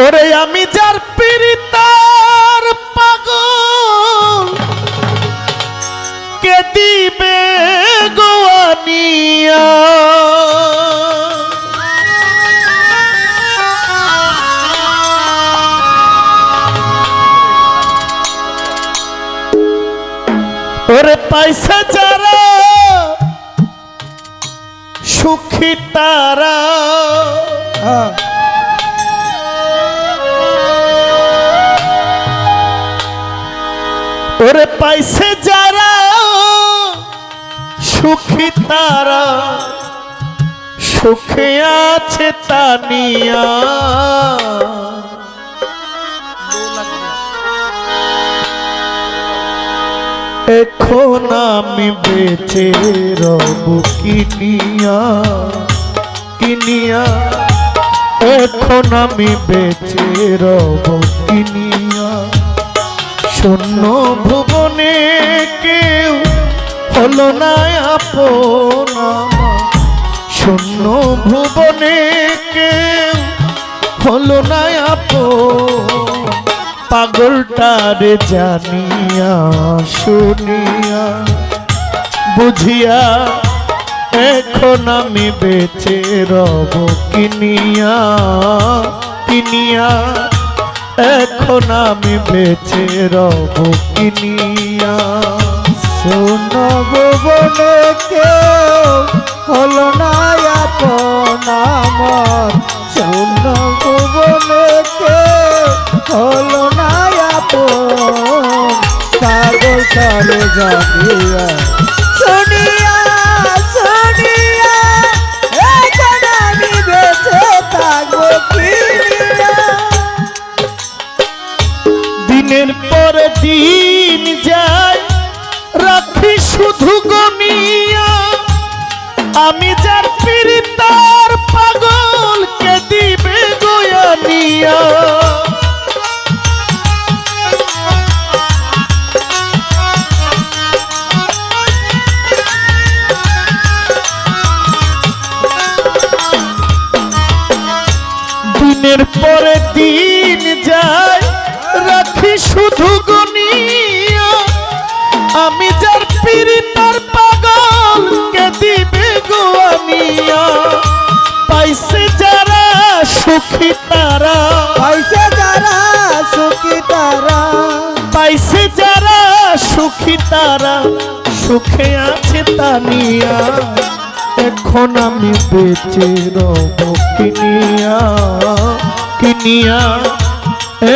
ওরে আমি যার পীড়িতার পাগল কে দিবে গোয়ানিয়া ওরে পাইছে যারা সুখী তারা ওরে পাইছে যারা সুখী তারা সুখে আছে তানিয়া এখন আমি বেঁচে রব কিনিয়া কিনিয়া এখন আমি বেঁচে রব কিনিয়া শূন্য ভুবনে কেউ হলো না আপন আমার শূন্য ভুবনে কেউ হলো না আপন পাগলটারে জানিয়া শুনিয়া বুঝিয়া এখন আমি বেঁচে রব কিনিয়া কিনিয়া এখন আমি বেঁচে রব কিনিয়া শূন্য ভুবনে কেউ হলো না আপন আমার শূন্য ভুবনে কেউ হলো না আপন পাগল তারে জানিয়া শুনিয়া শুনিয়া এখন আমি বেঁচে থাকবো কিনিয়া দিনের পর দিন যায় রাখি শুধু গনিয়া আমি যার পীড়িতার পাগল কে দিবে গোয়ানিয়া দিনের পরে দিন যায় রাখি শুধু গনিয়া আমি যার পীড়িতার পাগল কে দিবে গোয়ানিয়া পাইছে যারা সুখী তারা পাইছে যারা সুখী তারা পাইছে যারা সুখী তারা সুখে আছে তানিয়া এখন আমি বেঁচে রব কিনিয়া কিনিয়া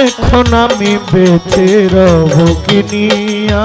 এখন আমি বেঁচে রব কিনিয়া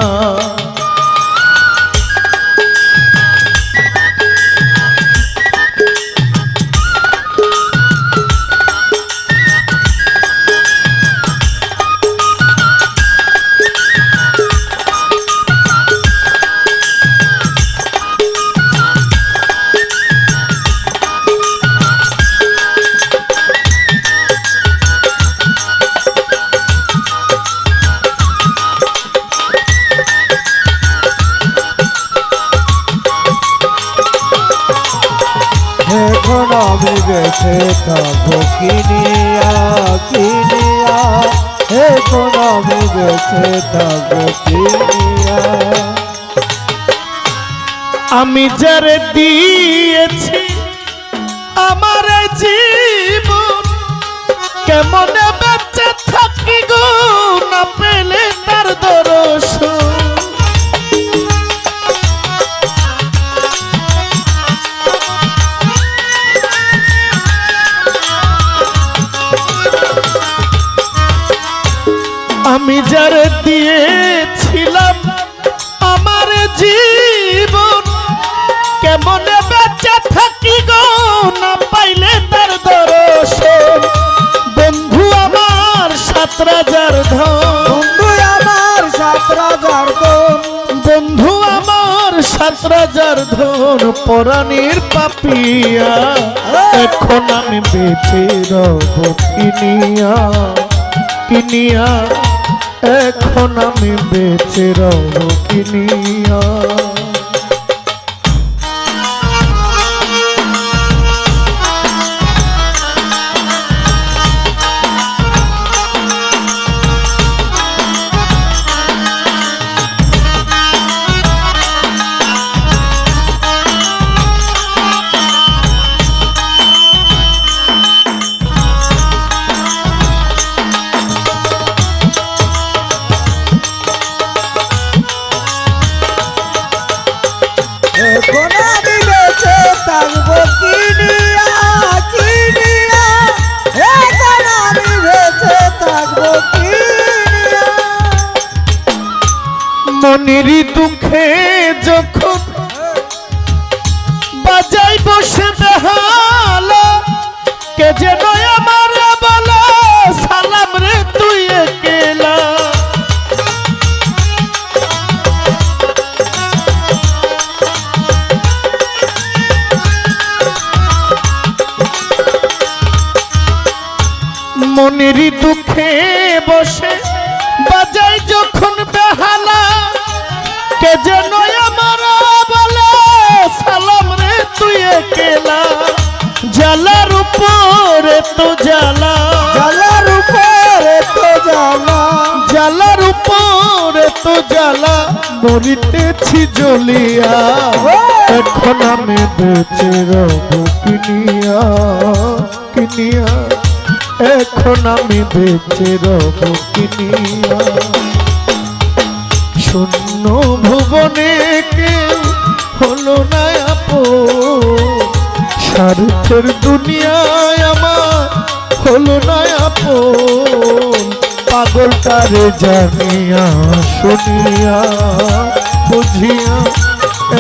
এখন আমি বেঁচে থাকবো কিনিয়া কিনিয়া এখন আমি বেঁচে থাকবো কিনিয়া আমি যারে দিয়েছি আমার জীবন কেমনে বেঁচে থাকি গো না পেলে তার দর্শন আমি যারে দিয়েছিলাম আমার জীবন কেমনে বেঁচে থাকি গো না পাইলে তার দর্শন বন্ধু আমার ৭,০০০ ধন বন্ধু আমার ৭,০০০ ধন বন্ধু আমার ৭,০০০ ধন পরাণের পাপিয়া এখন আমি বেঁচে রব কিনিয়া কিনিয়া এখন আমি বেঁচে রব কিনিয়া মনের দুঃখে যখন বাজাই বসে বেহালা কে যেন আমার বলে সালাম রে তুই একেলা মনের দুঃখে বসে বাজাই যখন বেহালা কে যেন আমার বলে সালাম রে তুই একেলা জ্বালার উপরে তো জ্বালা জ্বালার উপরে তো জ্বালা জ্বালার উপরে তো জ্বালা মরিতেছি জ্বলিয়া এখন আমি বেঁচে রব কিনিয়া কিনিয়া এখন আমি বেঁচে রব কিনিয়া শূন্য ভুবনে কেউ হলো না আপন স্বার্থের দুনিয়ায় আমার হলো না আপন পাগলটারে জানিয়া শুনিয়া বুঝিয়া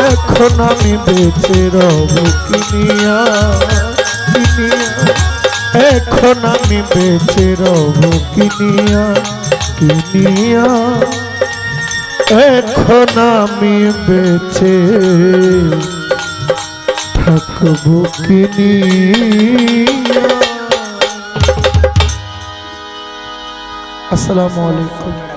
এখন আমি বেঁচে রব কিনিয়া কিনিয়া এখন আমি বেঁচে রব কিনিয়া কিনিয়া এখন আমি বেঁচে থাকবো কিনিয়া। আসসালামু আলাইকুম।